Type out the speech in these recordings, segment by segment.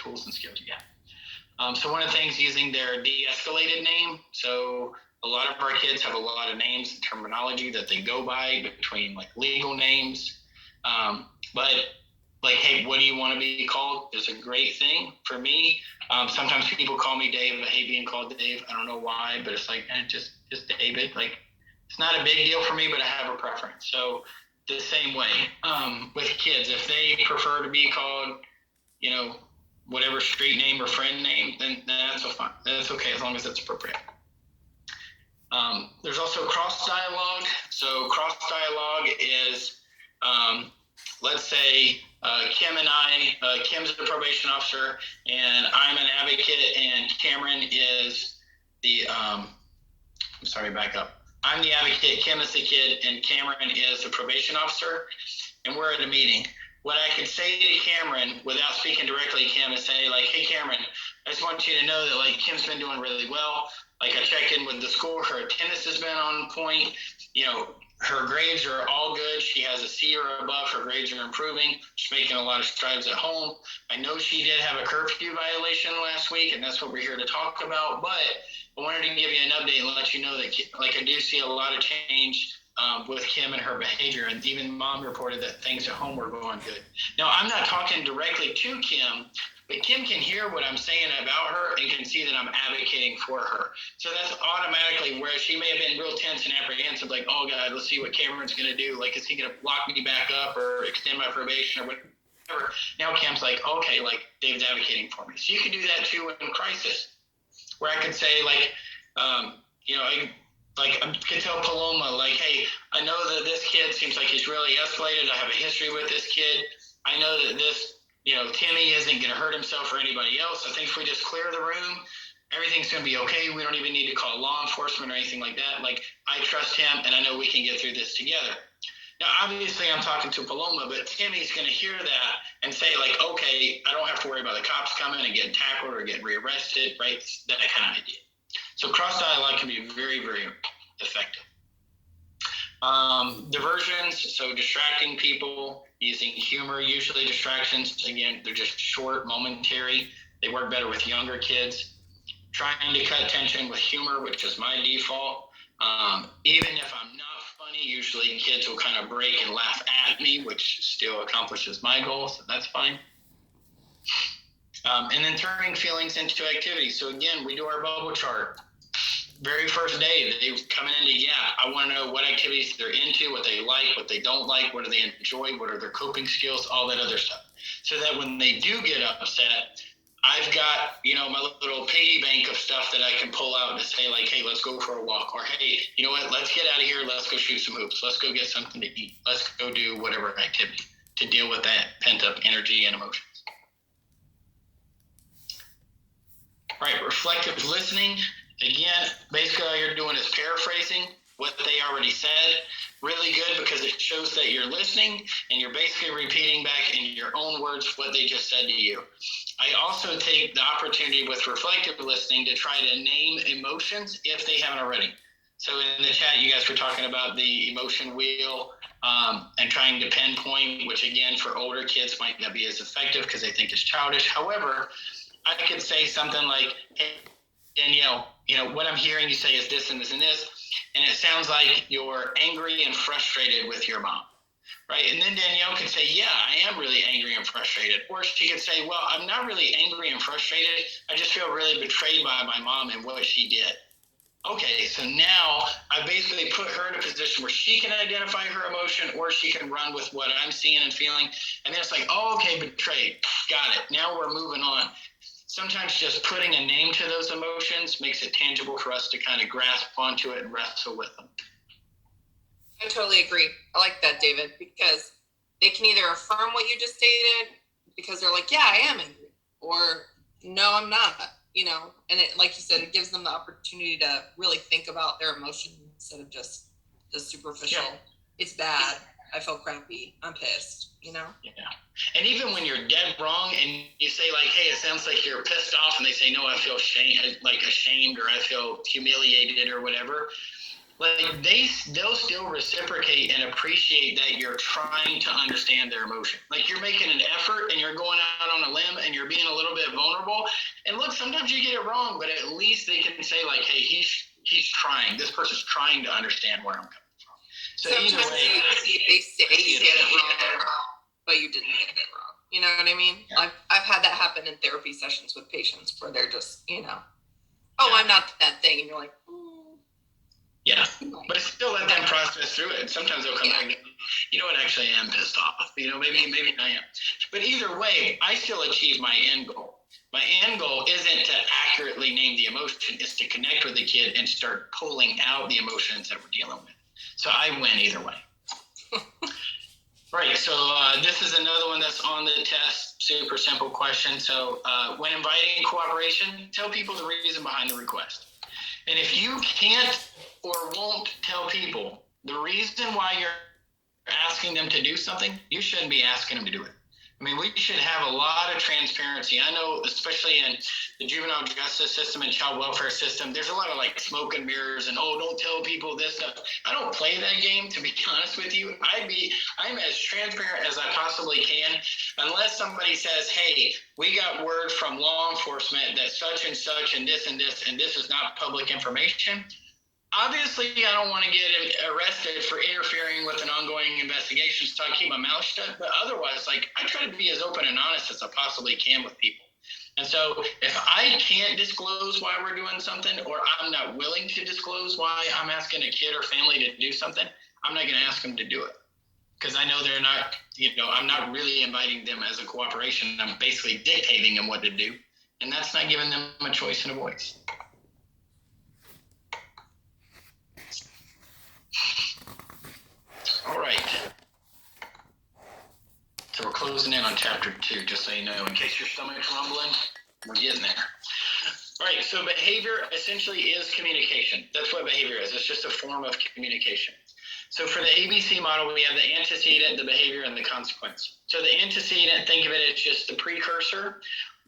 tools and skills you have. So one of the things, using their de-escalated name. So a lot of our kids have a lot of names and terminology that they go by between like legal names. But like, hey, what do you want to be called is a great thing for me. Sometimes people call me Dave. I hate being called Dave. I don't know why, but it's like, just David. Like, it's not a big deal for me, but I have a preference. So the same way with kids, if they prefer to be called, whatever street name or friend name, then that's fine. That's okay as long as it's appropriate. There's also cross dialogue. So cross dialogue is, let's say Kim and I, Kim's the probation officer, and I'm an advocate, and Cameron is the, back up. I'm the advocate, Kim is the kid, and Cameron is the probation officer, and we're at a meeting. What I could say to Cameron without speaking directly to Kim is say, like, hey, Cameron, I just want you to know that, like, Kim's been doing really well. Like, I checked in with the school. Her attendance has been on point. Her grades are all good. She has a C or above. Her grades are improving. She's making a lot of strides at home. I know she did have a curfew violation last week, and that's what we're here to talk about. But I wanted to give you an update and let you know that, like, I do see a lot of change with Kim and her behavior, and even Mom reported that things at home were going good. Now, I'm not talking directly to Kim, but Kim can hear what I'm saying about her and can see that I'm advocating for her. So that's automatically where she may have been real tense and apprehensive, like, oh, God, let's see what Cameron's going to do. Like, is he going to lock me back up or extend my probation or whatever? Now Kim's like, okay, like, David's advocating for me. So you can do that, too, in crisis, where I could say, like, I could tell Paloma, like, hey, I know that this kid seems like he's really escalated. I have a history with this kid. I know that this, Timmy isn't going to hurt himself or anybody else. I think if we just clear the room, everything's going to be okay. We don't even need to call law enforcement or anything like that. Like, I trust him, and I know we can get through this together. Now, obviously, I'm talking to Paloma, but Timmy's going to hear that and say, like, okay, I don't have to worry about the cops coming and getting tackled or getting rearrested, right? That kind of idea. So cross-dialogue can be very, very effective. Diversions, so distracting people, using humor. Usually distractions, again, they're just short, momentary. They work better with younger kids. Trying to cut tension with humor, which is my default. Even if I'm not funny, usually kids will kind of break and laugh at me, which still accomplishes my goal, so that's fine. And then turning feelings into activities. So again, we do our bubble chart. Very first day, they coming into, I want to know what activities they're into, what they like, what they don't like, what do they enjoy, what are their coping skills, all that other stuff. So that when they do get upset, I've got, my little piggy bank of stuff that I can pull out and say, like, hey, let's go for a walk. Or, hey, you know what, let's get out of here. Let's go shoot some hoops. Let's go get something to eat. Let's go do whatever activity to deal with that pent-up energy and emotions. All right, reflective listening. Again, basically all you're doing is paraphrasing what they already said. Really good because it shows that you're listening and you're basically repeating back in your own words what they just said to you. I also take the opportunity with reflective listening to try to name emotions if they haven't already. So in the chat, you guys were talking about the emotion wheel and trying to pinpoint, which again, for older kids might not be as effective because they think it's childish. However, I could say something like, hey, Danielle, what I'm hearing you say is this and this and this, and it sounds like you're angry and frustrated with your mom, right? And then Danielle could say, yeah, I am really angry and frustrated. Or she could say, well, I'm not really angry and frustrated. I just feel really betrayed by my mom and what she did. Okay, so now I basically put her in a position where she can identify her emotion or she can run with what I'm seeing and feeling. And then it's like, oh, okay, betrayed. Got it. Now we're moving on. Sometimes just putting a name to those emotions makes it tangible for us to kind of grasp onto it and wrestle with them. I totally agree. I like that, David, because they can either affirm what you just stated because they're like, yeah, I am angry, or no, I'm not, and it, like you said, it gives them the opportunity to really think about their emotions instead of just the superficial. Yeah. It's bad. I feel crappy. I'm pissed, Yeah. And even when you're dead wrong and you say like, hey, it sounds like you're pissed off, and they say, no, I feel ashamed or I feel humiliated or whatever. Like they'll still reciprocate and appreciate that you're trying to understand their emotion. Like you're making an effort and you're going out on a limb and you're being a little bit horrible. And look, sometimes you get it wrong, but at least they can say like, hey, he's trying. This person's trying to understand where I'm coming from. So sometimes either way, they say you get it wrong, but you didn't get it wrong. You know what I mean? Yeah. I've had that happen in therapy sessions with patients where they're just, oh, I'm not that thing. And you're like, yeah, but it's still let them process through it. Sometimes they'll come back and, you know what, actually I am pissed off. Maybe I am. But either way, I still achieve my end goal. My end goal isn't to accurately name the emotion, it's to connect with the kid and start pulling out the emotions that we're dealing with. So I win either way. Right, so this is another one that's on the test, super simple question. So when inviting cooperation, tell people the reason behind the request. And if you can't or won't tell people the reason why you're asking them to do something, you shouldn't be asking them to do it. I mean, we should have a lot of transparency. I know, especially in the juvenile justice system and child welfare system, there's a lot of like smoke and mirrors and, oh, don't tell people this stuff. I don't play that game, to be honest with you. I'm as transparent as I possibly can, unless somebody says, hey, we got word from law enforcement that such and such and this and this, and this is not public information. Obviously, I don't want to get arrested for interfering with an ongoing investigation, so I keep my mouth shut. But otherwise, like, I try to be as open and honest as I possibly can with people. And so if I can't disclose why we're doing something, or I'm not willing to disclose why I'm asking a kid or family to do something, I'm not going to ask them to do it. Because I know they're not, I'm not really inviting them as a cooperation. I'm basically dictating them what to do. And that's not giving them a choice and a voice. All right. So we're closing in on chapter 2, just so you know, in case your stomach's rumbling, we're getting there. All right, so behavior essentially is communication. That's what behavior is. It's just a form of communication. So for the ABC model, we have the antecedent, the behavior, and the consequence. So the antecedent, think of it as just the precursor,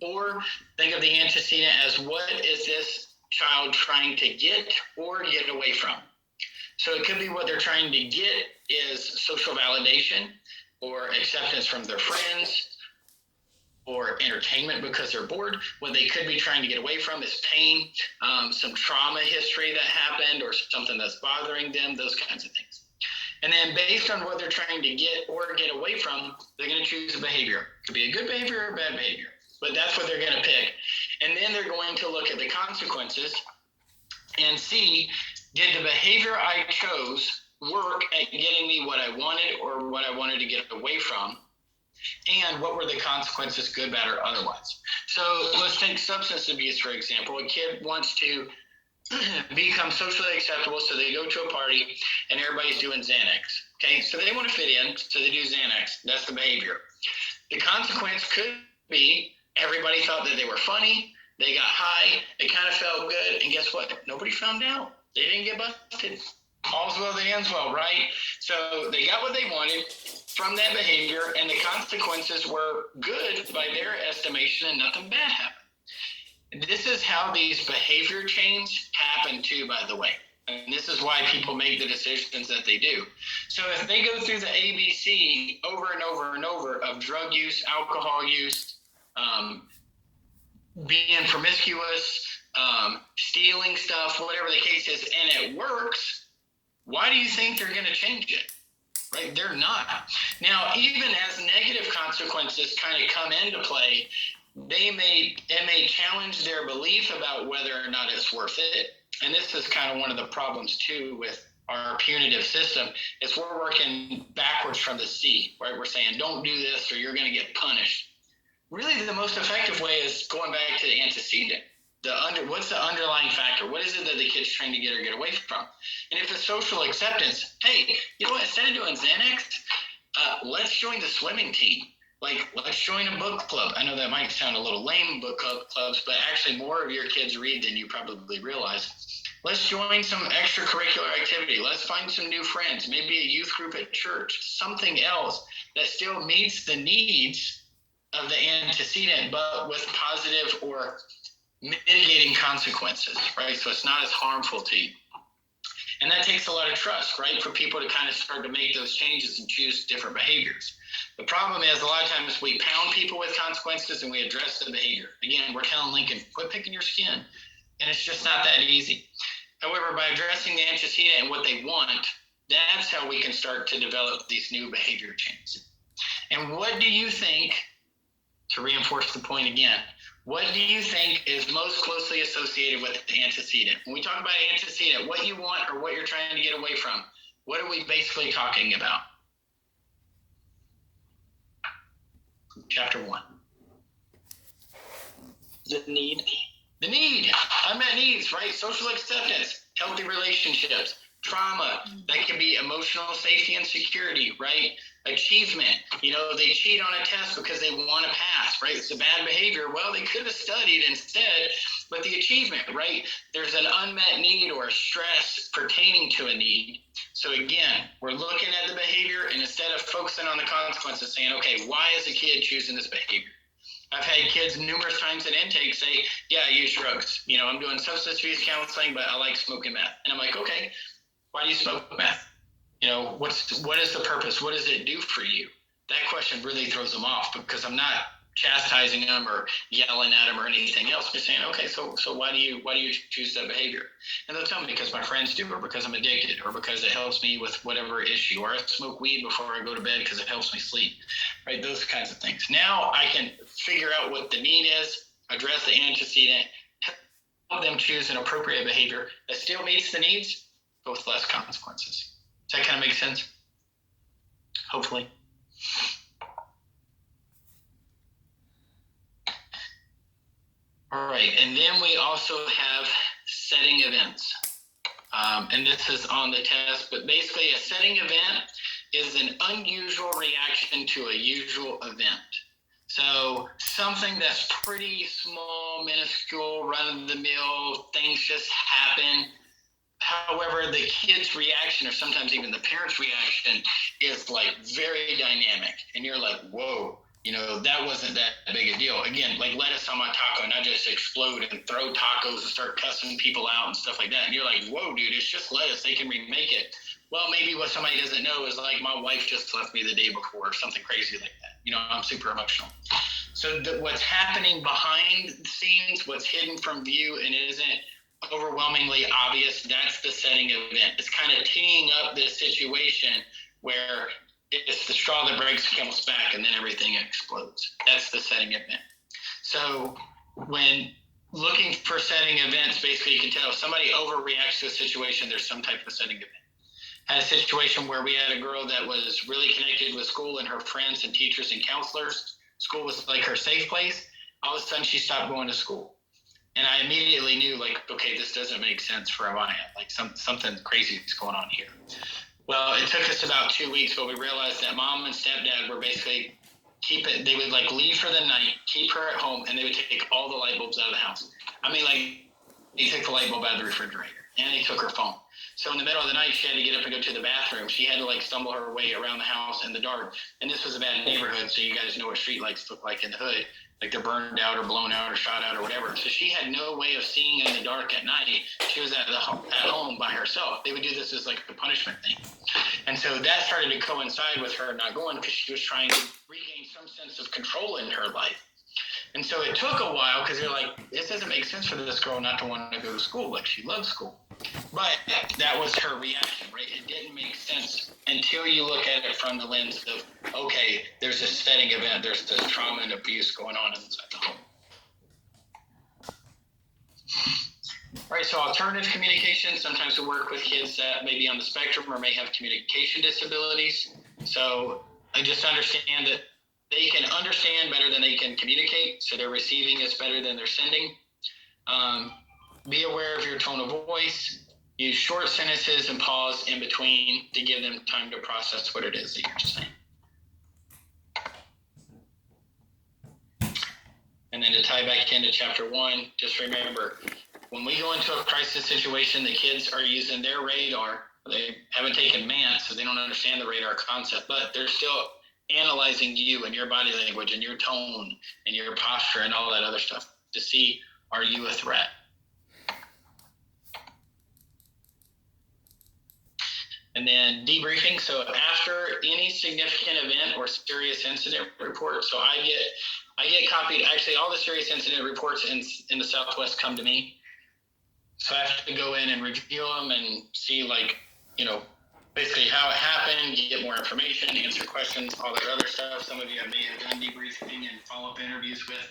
or think of the antecedent as what is this child trying to get or get away from. So it could be what they're trying to get is social validation or acceptance from their friends or entertainment because they're bored. What they could be trying to get away from is pain, some trauma history that happened or something that's bothering them, those kinds of things. And then based on what they're trying to get or get away from, they're going to choose a behavior. It could be a good behavior or a bad behavior, but that's what they're going to pick. And then they're going to look at the consequences and see, did the behavior I chose work at getting me what I wanted or what I wanted to get away from? And what were the consequences, good, bad, or otherwise? So let's take substance abuse, for example. A kid wants to become socially acceptable, so they go to a party and everybody's doing Xanax. Okay, so they want to fit in, so they do Xanax. That's the behavior. The consequence could be everybody thought that they were funny, they got high, it kind of felt good, and guess what? Nobody found out. They didn't get busted. All's well that ends well, right? So they got what they wanted from that behavior, and the consequences were good by their estimation, and nothing bad happened. This is how these behavior chains happen too, by the way. And this is why people make the decisions that they do. So if they go through the ABC over and over and over of drug use, alcohol use, being promiscuous, stealing stuff, whatever the case is, and it works, why do you think they're going to change it? Right? They're not. Now, even as negative consequences kind of come into play, it may challenge their belief about whether or not it's worth it. And this is kind of one of the problems too with our punitive system, is we're working backwards from the C, right? We're saying, don't do this or you're going to get punished. Really, the most effective way is going back to the antecedent. What's the underlying factor? What is it that the kid's trying to get or get away from? And if it's social acceptance, hey, you know what? Instead of doing Xanax, let's join the swimming team. Like, let's join a book club. I know that might sound a little lame, book clubs, but actually more of your kids read than you probably realize. Let's join some extracurricular activity. Let's find some new friends, maybe a youth group at church, something else that still meets the needs of the antecedent, but with positive or mitigating consequences, right? So it's not as harmful to you. And that takes a lot of trust, right? For people to kind of start to make those changes and choose different behaviors. The problem is a lot of times we pound people with consequences and we address the behavior. Again, we're telling Lincoln, quit picking your skin. And it's just not that easy. However, by addressing the antecedent and what they want, that's how we can start to develop these new behavior changes. And what do you think, to reinforce the point again, what do you think is most closely associated with the antecedent? When we talk about antecedent, what you want or what you're trying to get away from, what are we basically talking about? Chapter 1. The need. The need, unmet needs, right? Social acceptance, healthy relationships, trauma, that can be emotional safety and security, right? Achievement, they cheat on a test because they want to pass, right? It's a bad behavior. Well, they could have studied instead, but the achievement, right? There's an unmet need or a stress pertaining to a need. So again, we're looking at the behavior, and instead of focusing on the consequences, saying, okay, why is a kid choosing this behavior? I've had kids numerous times at intake say, yeah, I use drugs. I'm doing substance abuse counseling, but I like smoking meth. And I'm like, okay, why do you smoke meth? What is the purpose? What does it do for you? That question really throws them off, because I'm not chastising them or yelling at them or anything else. Just saying, okay, so why do you choose that behavior? And they'll tell me because my friends do, or because I'm addicted, or because it helps me with whatever issue, or I smoke weed before I go to bed because it helps me sleep, right? Those kinds of things. Now I can figure out what the need is, address the antecedent, help them choose an appropriate behavior that still meets the needs, but with less consequences. Does that kind of make sense? Hopefully. All right, and then we also have setting events. And this is on the test, but basically a setting event is an unusual reaction to a usual event. So something that's pretty small, minuscule, run-of-the-mill, things just happen. However, the kid's reaction, or sometimes even the parent's reaction, is like very dynamic. And you're like, whoa, that wasn't that big a deal. Again, like lettuce on my taco, and I just explode and throw tacos and start cussing people out and stuff like that. And you're like, whoa, dude, it's just lettuce. They can remake it. Well, maybe what somebody doesn't know is like my wife just left me the day before, or something crazy like that. I'm super emotional. So what's happening behind the scenes, what's hidden from view and isn't overwhelmingly obvious, that's the setting event. It's kind of teeing up this situation where it's the straw that breaks the camel's back, and then everything explodes. That's the setting event. So when looking for setting events, basically you can tell if somebody overreacts to a situation, there's some type of setting event. Had a situation where we had a girl that was really connected with school and her friends and teachers and counselors. School was like her safe place. All of a sudden she stopped going to school. And I immediately knew, like, okay, this doesn't make sense for Amaya. Like something crazy is going on here. Well, it took us about 2 weeks, but we realized that mom and stepdad were basically they would like leave for the night, keep her at home, and they would take all the light bulbs out of the house. I mean, like, they took the light bulb out of the refrigerator, and they took her phone. So in the middle of the night, she had to get up and go to the bathroom. She had to like stumble her way around the house in the dark. And this was a bad neighborhood, so you guys know what streetlights look like in the hood. Like they're burned out or blown out or shot out or whatever. So she had no way of seeing in the dark at night. She was at home by herself. They would do this as like a punishment thing. And so that started to coincide with her not going, because she was trying to regain some sense of control in her life. And so it took a while, because you're like, this doesn't make sense for this girl not to want to go to school. Like, she loves school. But that was her reaction, right? It didn't make sense until you look at it from the lens of, okay, there's a setting event, there's this trauma and abuse going on inside the home. All right, so alternative communication. Sometimes we work with kids that may be on the spectrum or may have communication disabilities. So I just understand that they can understand better than they can communicate. So their receiving is better than their sending. Be aware of your tone of voice. Use short sentences and pause in between to give them time to process what it is that you're saying. And then to tie back into chapter 1, just remember, when we go into a crisis situation, the kids are using their radar. They haven't taken MANT, so they don't understand the radar concept, but they're still analyzing you and your body language and your tone and your posture and all that other stuff to see, are you a threat? And then debriefing. So after any significant event or serious incident report, so I get copied. Actually, all the serious incident reports in the Southwest come to me. So I have to go in and review them and see, like, basically how it happened, get more information, answer questions, all that other stuff. Some of you may have done debriefing and follow-up interviews with.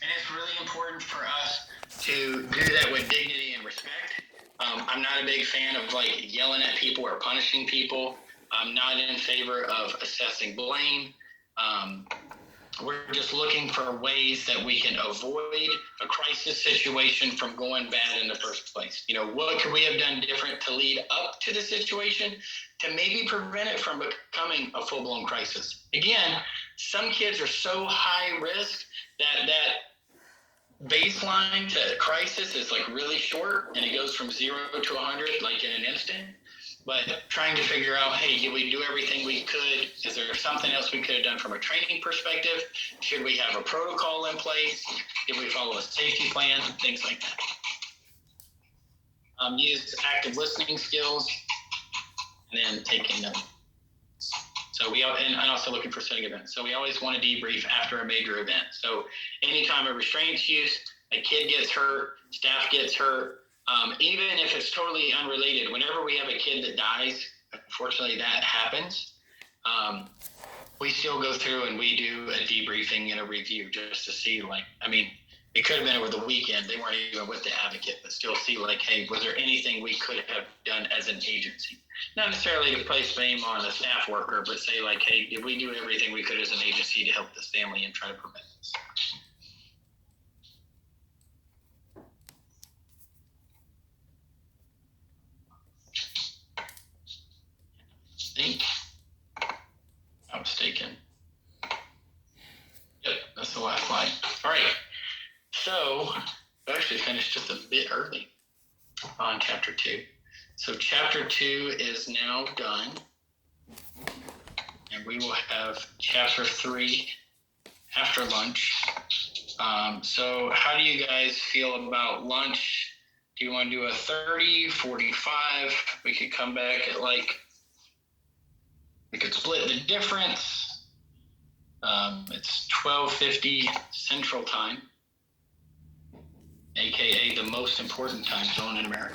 And it's really important for us to do that with dignity and respect. I'm not a big fan of like yelling at people or punishing people. I'm not in favor of assessing blame. We're just looking for ways that we can avoid a crisis situation from going bad in the first place. What could we have done different to lead up to the situation to maybe prevent it from becoming a full-blown crisis? Again, some kids are so high risk that baseline to crisis is like really short, and it goes from 0 to 100 like in an instant. But trying to figure out, hey, did we do everything we could? Is there something else we could have done from a training perspective? Should we have a protocol in place? Did we follow a safety plan? Things like that. Use active listening skills, and then taking them. So and also looking for setting events. So we always want to debrief after a major event. So anytime a restraint's used, a kid gets hurt, staff gets hurt, even if it's totally unrelated, whenever we have a kid that dies, unfortunately that happens, we still go through and we do a debriefing and a review just to see, it could have been over the weekend. They weren't even with the advocate, but still see hey, was there anything we could have done as an agency? Not necessarily to place blame on a staff worker, but say hey, did we do everything we could as an agency to help this family and try to prevent this? I was mistaken. Yep, that's the last slide. All right. So I actually finished just a bit early on chapter 2. So chapter 2 is now done. And we will have chapter 3 after lunch. So how do you guys feel about lunch? Do you want to do a 30, 45? We could come back at we could split the difference. It's 12:50 Central Time, aka the most important time zone in America.